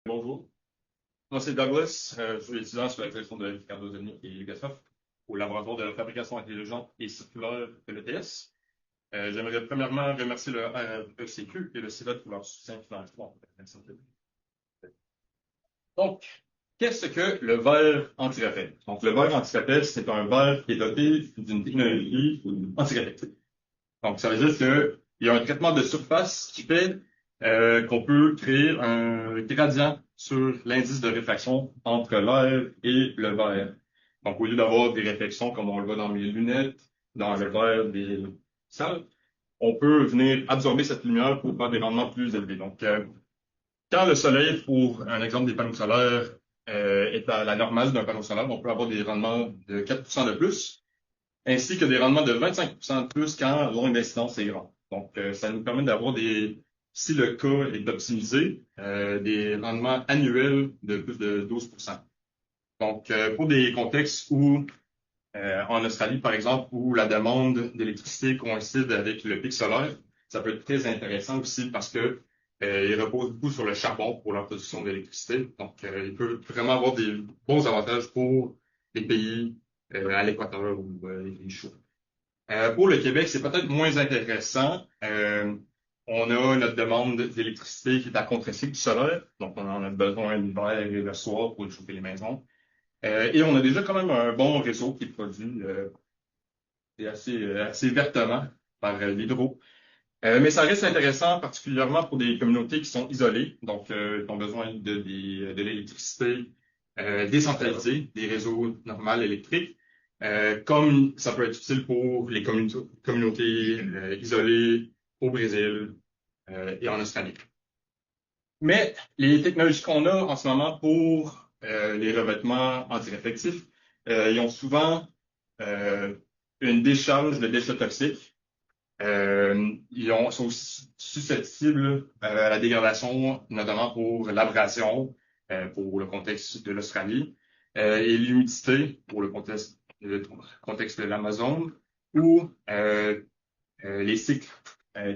Bonjour, moi c'est Douglas, je suis étudiant sur la direction de Ricardo Zoni et Yugasov au laboratoire de la fabrication intelligente et circulaire de l'ETS. J'aimerais premièrement remercier le RECQ et le CIVET pour leur soutien financier. Donc, qu'est-ce que le verre anti-rappel? Donc, le verre anti-rappel, c'est un verre qui est doté d'une technologie anti-réflective. Donc, ça veut dire qu'il y a un traitement de surface qui fait qu'on peut créer un gradient sur l'indice de réfraction entre l'air et le verre. Donc, au lieu d'avoir des réflexions comme on le voit dans mes lunettes, dans le verre des salles, on peut venir absorber cette lumière pour faire des rendements plus élevés. Donc, quand le soleil, pour un exemple des panneaux solaires, est à la normale d'un panneau solaire, on peut avoir des rendements de 4% de plus, ainsi que des rendements de 25% de plus quand l'onde d'incidence est grande. Donc, ça nous permet d'avoir si le cas est optimisé, des rendements annuels de plus de 12%. Donc, pour des contextes où, en Australie, par exemple, où la demande d'électricité coïncide avec le pic solaire, ça peut être très intéressant aussi parce que il repose beaucoup sur le charbon pour la production d'électricité. Donc, il peut vraiment avoir des bons avantages pour les pays à l'équateur ou les chauds. Pour le Québec, c'est peut-être moins intéressant. On a notre demande d'électricité qui est à contre-cycle du solaire, donc on en a besoin l'hiver et le soir pour chauffer les maisons. Et on a déjà quand même un bon réseau qui produit et assez vertement par l'hydro. Mais ça reste intéressant, particulièrement pour des communautés qui sont isolées, donc qui ont besoin de l'électricité décentralisée, des réseaux normaux électriques, comme ça peut être utile pour les communautés isolées au Brésil et en Australie. Mais les technologies qu'on a en ce moment pour les revêtements antiréflectifs, ils ont souvent une décharge de déchets toxiques. Sont aussi susceptibles à la dégradation, notamment pour l'abrasion, pour le contexte de l'Australie, et l'humidité pour le contexte de l'Amazone, ou les cycles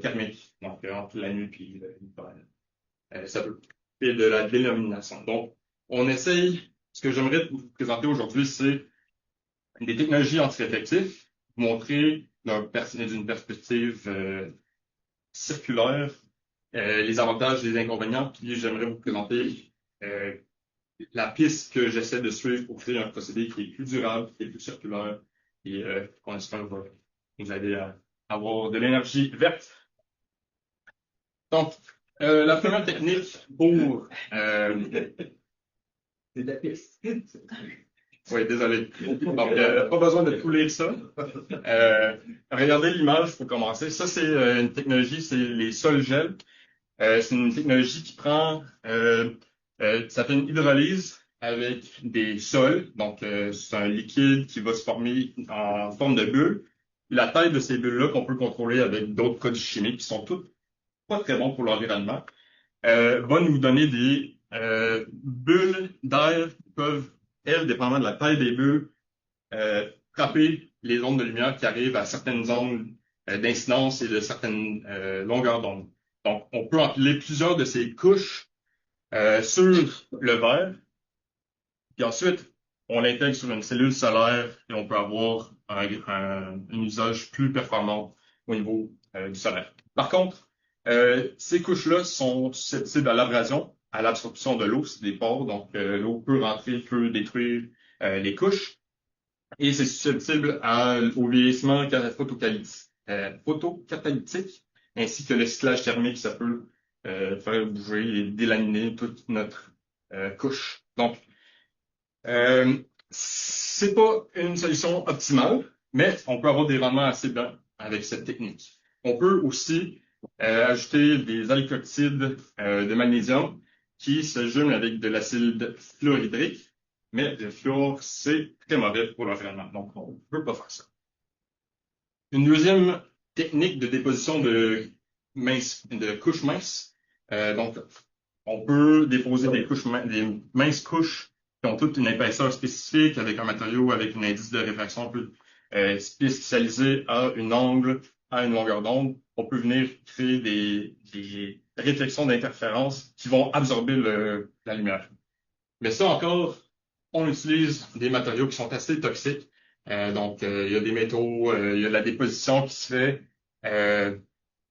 thermiques, donc entre la nuit et l'hiver. Ça peut et de la dénomination. Donc, on essaye, ce que j'aimerais vous présenter aujourd'hui, c'est des technologies anti-réflectives, montrer d'une perspective circulaire les avantages et les inconvénients, puis j'aimerais vous présenter euh, la piste que j'essaie de suivre pour créer un procédé qui est plus durable, qui est plus circulaire, et qu'on espère va nous aider à avoir de l'énergie verte. Donc, la première technique pour... C'est la piste. Oui, désolé. Donc, pas besoin de tout lire ça. Regardez l'image pour commencer. Ça, c'est une technologie, c'est les sols gel. C'est une technologie qui prend, ça fait une hydrolyse avec des sols. Donc, c'est un liquide qui va se former en forme de bulle. La taille de ces bulles-là qu'on peut contrôler avec d'autres codes chimiques qui sont toutes pas très bons pour l'environnement, va nous donner des bulles d'air qui peuvent, elles, dépendamment de la taille des bulles, frapper les ondes de lumière qui arrivent à certaines zones d'incidence et de certaines longueurs d'onde. Donc, on peut empiler plusieurs de ces couches sur le verre, puis ensuite, on l'intègre sur une cellule solaire et on peut avoir un usage plus performant au niveau du solaire. Par contre, ces couches-là sont susceptibles à l'abrasion, à l'absorption de l'eau, c'est des pores, donc l'eau peut rentrer, peut détruire les couches, et c'est susceptible au vieillissement photocatalytique, ainsi que le cyclage thermique, ça peut faire bouger et délaminer toute notre couche. Donc, c'est pas une solution optimale, mais on peut avoir des rendements assez bons avec cette technique. On peut aussi ajouter des alcoxides de magnésium qui se jumelent avec de l'acide fluorhydrique, mais le fluor, c'est très mauvais pour l'environnement, donc on ne peut pas faire ça. Une deuxième technique de déposition de couches minces, donc on peut déposer des minces couches qui ont toutes une épaisseur spécifique avec un matériau avec un indice de réfraction un peu spécialisé à une longueur d'onde. On peut venir créer réflexions d'interférences qui vont absorber la lumière. Mais ça encore, on utilise des matériaux qui sont assez toxiques. Donc, il y a des métaux, il y a de la déposition qui se fait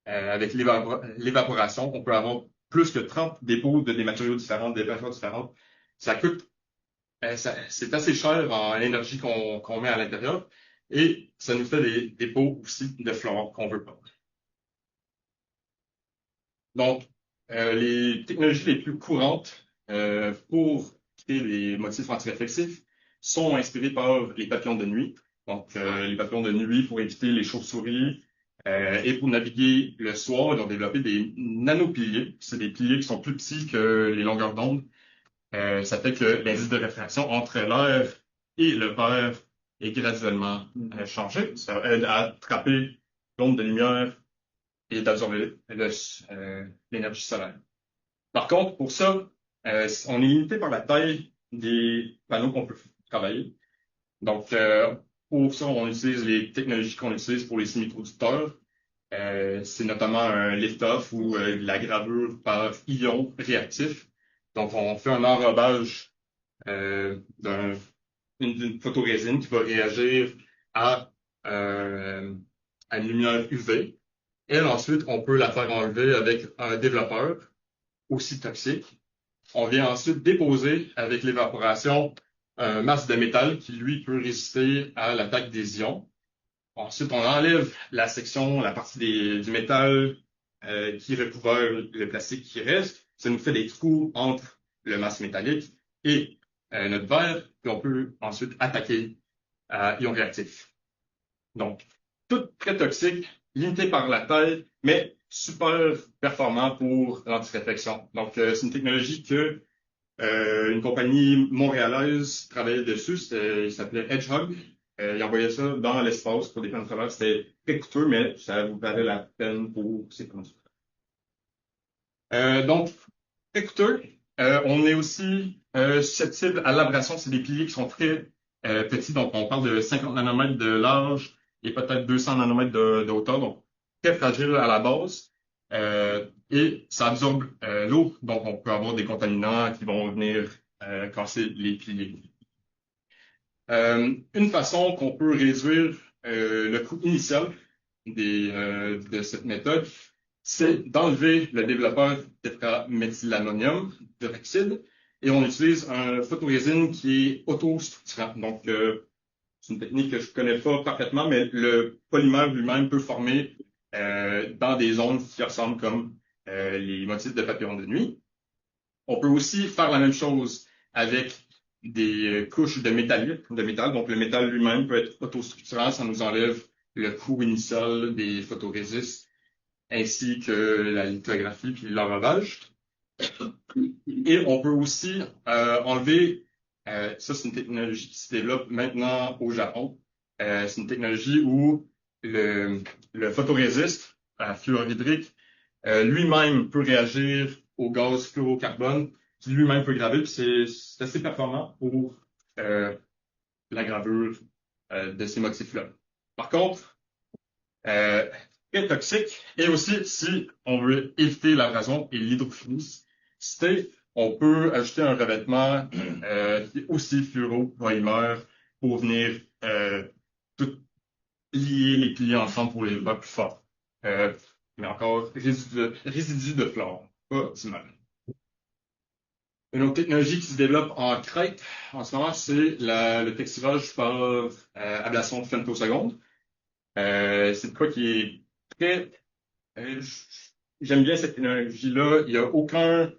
avec l'évaporation. On peut avoir plus que 30 dépôts de des matériaux différents, des vapeurs différentes. Ça coûte, c'est assez cher en énergie qu'on met à l'intérieur et ça nous fait des dépôts aussi de fluor qu'on veut pas. Donc, les technologies les plus courantes pour créer les motifs antiréflexifs sont inspirées par les papillons de nuit. Donc, les papillons de nuit pour éviter les chauves-souris et pour naviguer le soir, ils ont développé des nanopiliers. C'est des piliers qui sont plus petits que les longueurs d'onde. Ça fait que l'indice de réfraction entre l'air et le verre est graduellement changé. Ça aide à attraper l'onde de lumière et d'absorber l'énergie solaire. Par contre, pour ça, on est limité par la taille des panneaux qu'on peut travailler. Donc, pour ça, on utilise les technologies qu'on utilise pour les semi-conducteurs. C'est notamment un lift-off ou de la gravure par ion réactif. Donc, on fait un enrobage d'une photorésine qui va réagir à, à une lumière UV. Et ensuite, on peut la faire enlever avec un développeur aussi toxique. On vient ensuite déposer avec l'évaporation un masque de métal qui, lui, peut résister à l'attaque des ions. Ensuite, on enlève la section, la partie du métal qui recouvre le plastique qui reste. Ça nous fait des trous entre le masque métallique et notre verre, puis on peut ensuite attaquer ions réactifs. Donc, tout très toxique, limité par la taille, mais super performant pour l'antiréflexion. Donc, c'est une technologie que une compagnie montréalaise travaillait dessus. Il s'appelait Hedgehog. Il envoyait ça dans l'espace pour des panneaux solaires. C'était très coûteux, mais ça vous valait la peine pour ces panneaux solaires. Donc, très coûteux. On est aussi susceptible à l'abrasion. C'est des piliers qui sont très petits. Donc, on parle de 50 nanomètres de large et peut-être 200 nanomètres de hauteur. Donc, très fragile à la base. Et ça absorbe l'eau. Donc, on peut avoir des contaminants qui vont venir casser les piliers. Une façon qu'on peut réduire le coût initial de cette méthode, c'est d'enlever le développeur tétraméthylammonium peroxyde et on utilise un photorésine qui est autostructurant. Donc, c'est une technique que je connais pas parfaitement, mais le polymère lui-même peut former dans des zones qui ressemblent comme les motifs de papillons de nuit. On peut aussi faire la même chose avec des couches de métal. Donc, le métal lui-même peut être autostructurant. Ça nous enlève le coût initial des photorésistes ainsi que la lithographie puis l'enrobage. Et on peut aussi enlever, ça c'est une technologie qui se développe maintenant au Japon. C'est une technologie où le photorésiste fluorhydrique lui-même peut réagir au gaz fluorocarbone qui lui-même peut graver. Puis c'est assez performant pour la gravure de ces motifs-là. Par contre, très toxique. Et aussi, si on veut éviter l'abrasion et l'hydrophilicité, on peut ajouter un revêtement qui est aussi fluoropolymère pour venir tout lier les piliers ensemble pour les rendre plus forts. Mais encore, résidu de fluor, pas optimal. Une autre technologie qui se développe en crête en ce moment, c'est le texturage par ablation de femtoseconde. C'est quoi qui est très j'aime bien cette technologie-là. Il n'y a aucun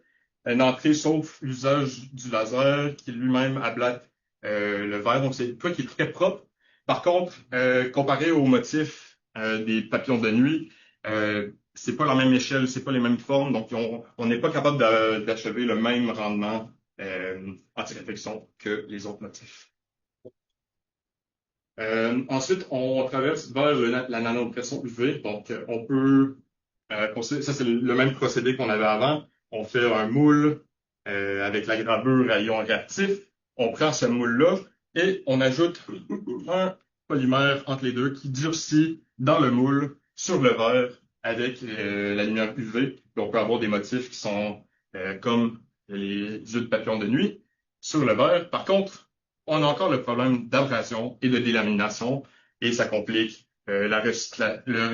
entrée sauf l'usage du laser qui lui-même ablate le verre. Donc, c'est quoi qui est très propre. Par contre, comparé au motif des papillons de nuit, c'est pas la même échelle, c'est pas les mêmes formes. Donc, on n'est pas capable d'achever le même rendement anti-réflexion que les autres motifs. Ensuite, on traverse vers la nanopression UV. Donc, on peut ça, c'est le même procédé qu'on avait avant. On fait un moule avec la gravure à ion réactif. On prend ce moule-là et on ajoute un polymère entre les deux qui durcit dans le moule sur le verre avec la lumière UV. Puis on peut avoir des motifs qui sont comme les yeux de papillon de nuit sur le verre. Par contre, on a encore le problème d'abrasion et de délamination et ça complique le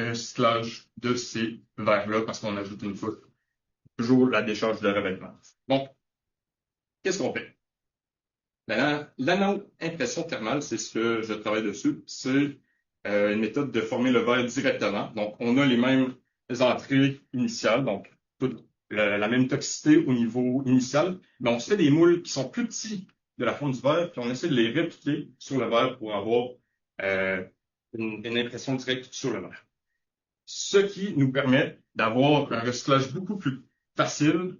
recyclage de ces verres-là parce qu'on ajoute une fois toujours la décharge de revêtement. Donc, qu'est-ce qu'on fait? La nano-impression thermale, c'est ce que je travaille dessus. C'est une méthode de former le verre directement. Donc, on a les mêmes entrées initiales, donc toute la même toxicité au niveau initial, mais on se fait des moules qui sont plus petits de la forme du verre, puis on essaie de les répliquer sur le verre pour avoir euh, une impression directe sur le verre. Ce qui nous permet d'avoir un recyclage beaucoup plus facile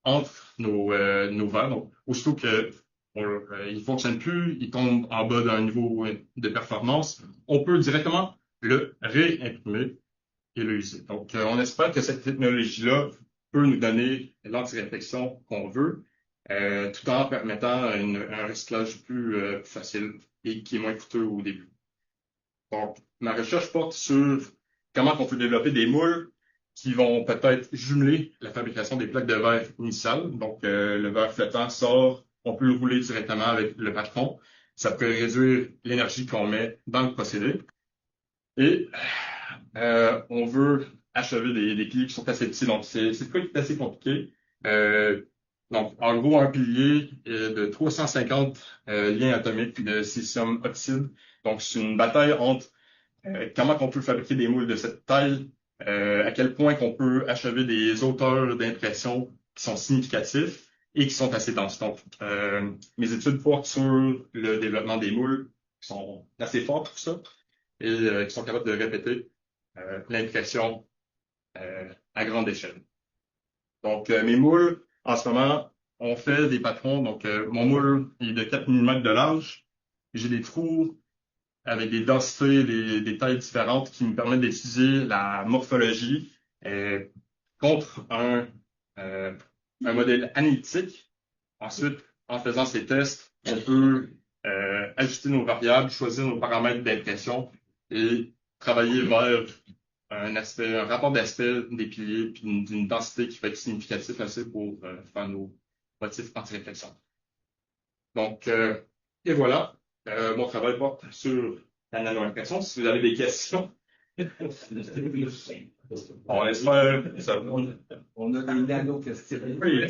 entre nos verres. Donc, aussitôt que il fonctionne plus, il tombe en bas d'un niveau de performance, on peut directement le réimprimer et le user. Donc, on espère que cette technologie-là peut nous donner l'anti-réflexion qu'on veut, tout en permettant un recyclage plus facile et qui est moins coûteux au début. Donc, ma recherche porte sur comment on peut développer des moules qui vont peut-être jumeler la fabrication des plaques de verre initiales. Donc, le verre flottant sort, on peut le rouler directement avec le patron. Ça peut réduire l'énergie qu'on met dans le procédé. Et on veut achever des piliers qui sont assez petits. Donc, c'est quoi qui est assez compliqué. Donc, en gros, un pilier est de 350 liens atomiques de silicium oxyde. Donc, c'est une bataille entre comment on peut fabriquer des moules de cette taille, à quel point qu'on peut achever des hauteurs d'impression qui sont significatifs et qui sont assez denses. Donc, mes études portent sur le développement des moules qui sont assez forts pour ça et qui sont capables de répéter l'impression à grande échelle. Donc, mes moules, en ce moment, on fait des patrons. Donc, mon moule est de 4 mm de large. J'ai des trous avec des densités, des tailles différentes qui me permettent d'étudier la morphologie contre un modèle analytique. Ensuite, en faisant ces tests, on peut ajuster nos variables, choisir nos paramètres d'impression et travailler vers un rapport d'aspect des piliers puis d'une densité qui va être significative assez pour faire nos motifs anti-réflexion. Donc, et voilà, mon travail porte sur la nano-impression. Si vous avez des questions, on espère que ça va. On a des nano-questions. Oui.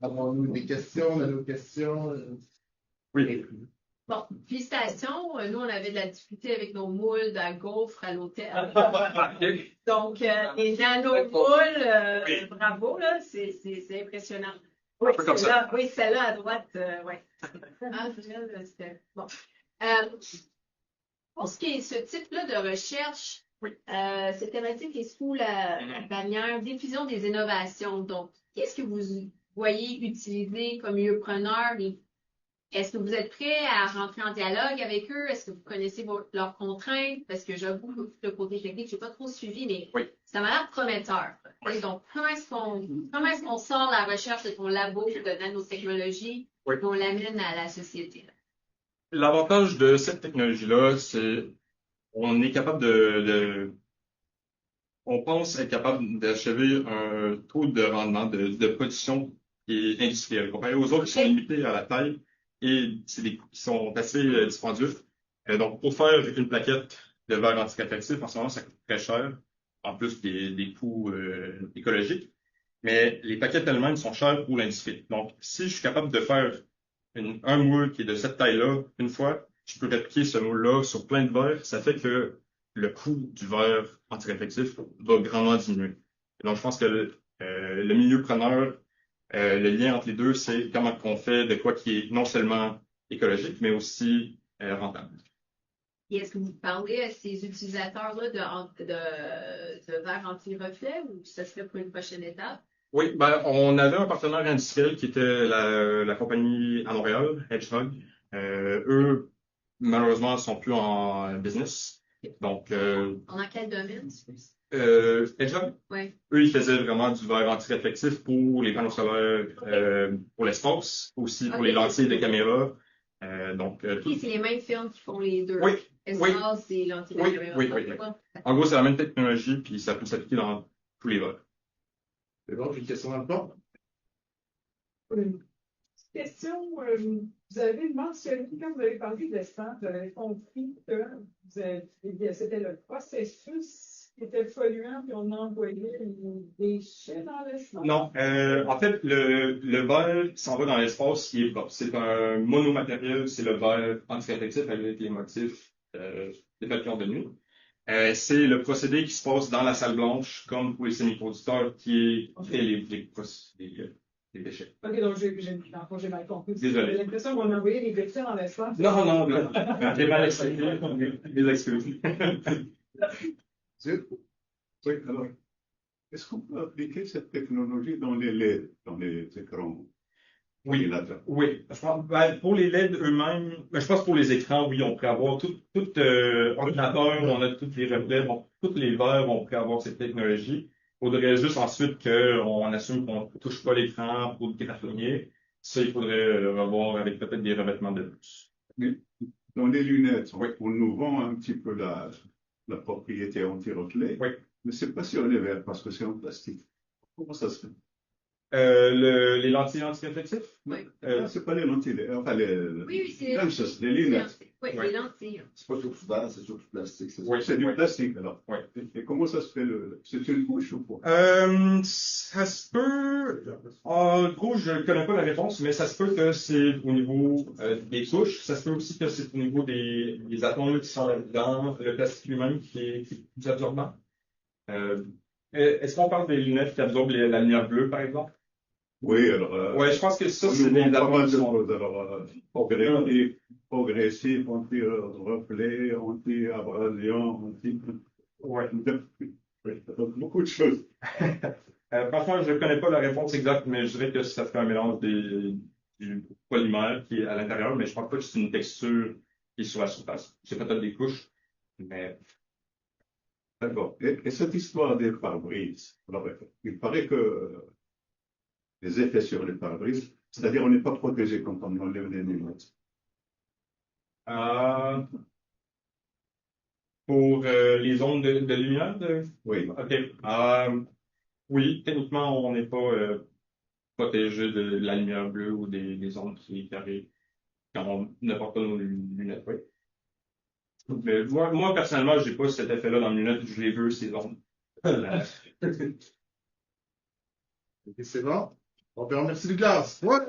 Avons-nous des questions, nano-questions? Oui. Bon, félicitations. Nous, on avait de la difficulté avec nos moules à gaufres à l'hôtel. Donc, les nano-moules, bravo, là, c'est impressionnant. Oui, celle-là, oui, celle-là à droite, ouais. Ah, c'était bon. Pour ce qui est ce type-là de recherche, cette thématique est sous la bannière diffusion des innovations. Donc, qu'est-ce que vous voyez utiliser comme milieu preneur? Est-ce que vous êtes prêt à rentrer en dialogue avec eux? Est-ce que vous connaissez leurs contraintes? Parce que j'avoue que le côté technique, je n'ai pas trop suivi, mais ça m'a l'air prometteur. Et donc, comment est-ce qu'on sort la recherche de ton labo de nanotechnologie et qu'on l'amène à la société? L'avantage de cette technologie-là, c'est on est capable on pense être capable d'achever un taux de rendement de production qui est industriel. Comparé aux autres qui sont limités à la taille et c'est des coûts qui sont assez dispendieux. Donc, pour faire une plaquette de verre antiréflexif, en ce moment, ça coûte très cher, en plus des coûts écologiques. Mais les plaquettes elles-mêmes sont chères pour l'industrie. Donc, si je suis capable de faire un moule qui est de cette taille-là, une fois, je peux répliquer ce moule-là sur plein de verres. Ça fait que le coût du verre antiréflexif va grandement diminuer. Et donc, je pense que le milieu preneur, le lien entre les deux, c'est comment on fait de quoi qui est non seulement écologique, mais aussi rentable. Et est-ce que vous parlez à ces utilisateurs-là de verre anti-reflet ou ça serait pour une prochaine étape? Oui, ben, on avait un partenaire industriel qui était la compagnie à Montréal, Edgehog. Eux, malheureusement, sont plus en business. Donc, Dans quel domaine? Edgehog, Oui. eux, ils faisaient vraiment du verre anti-réflexif pour les panneaux solaires, pour l'espace, aussi pour les lentilles de caméra. Puis c'est les mêmes firmes qui font les deux. Oui, Espace et lentilles. oui. En gros, c'est la même technologie, puis ça peut s'appliquer dans tous les vols. C'est bon, j'ai une question dans le fond. Une petite question, vous avez mentionné, quand vous avez parlé de l'espace, vous avez compris que c'était le processus qui était polluant, puis on envoyait des déchets dans l'espace. Non, en fait, le verre qui s'en va dans l'espace, il est propre. C'est un monomatériel, c'est le verre antiréflectif avec les motifs des papillons de nuit. C'est le procédé qui se passe dans la salle blanche, comme pour les semi-conducteurs, qui fait les déchets. OK, donc j'ai mal compris. Désolé. J'ai l'impression qu'on envoyait des déchets dans l'espace. Non. J'ai mal expliqué. Les excuses. Oui, alors, est-ce qu'on peut appliquer cette technologie dans les LED, dans les écrans ordinateurs? Oui. Pour les LED eux-mêmes, je pense pour les écrans, oui, on pourrait avoir tout ordinateur, on a toutes les reflets, tous les verres, on pourrait avoir cette technologie. Il faudrait juste ensuite qu'on assume qu'on ne touche pas l'écran pour le graphier. Ça, il faudrait revoir avec peut-être des revêtements de plus. Mais dans les lunettes, on nous vend un petit peu la propriété anti-reflet, Oui. mais c'est pas sur les verres parce que c'est en plastique. Comment ça se fait? Les lentilles anti-réflexifs? Oui. C'est pas les lentilles, enfin les Oui, c'est les lunettes. Oui, Ouais. les lentilles. C'est pas surtout verre, c'est surtout plastique. C'est Oui, C'est du plastique alors. Oui. Et comment ça se fait c'est une couche ou quoi? Ça se peut. En gros, je ne connais pas la réponse, mais ça se peut que c'est au niveau des couches. Ça se peut aussi que c'est au niveau des atomes qui sont dans le plastique lui-même qui est plus absorbant. Est-ce qu'on parle des lunettes qui absorbent la lumière bleue, par exemple? Oui, alors. Ouais, je pense que ça, on c'est nous vend des pas mal atomes de qui sont. choses. Alors, progressif, anti-reflet, anti-abrasion, Ouais. beaucoup de choses. Franchement, je ne connais pas la réponse exacte, mais je dirais que ça fait un mélange du polymère qui est à l'intérieur, mais je pense pas que c'est une texture qui est sur la surface. C'est peut-être des couches, mais D'accord. Et cette histoire des pare-brises, alors, il paraît que les effets sur les pare-brises, c'est-à-dire on n'est pas protégé quand on enlève les lunettes. euh, pour les ondes de lumière, Oui. OK. Oui, techniquement, on n'est pas protégé de la lumière bleue ou des ondes qui arrivent quand on ne porte pas nos lunettes, oui. Mais moi, personnellement, j'ai pas cet effet-là dans mes lunettes, je les veux, ces ondes. C'est bon? On peut remercier Douglas. Ouais.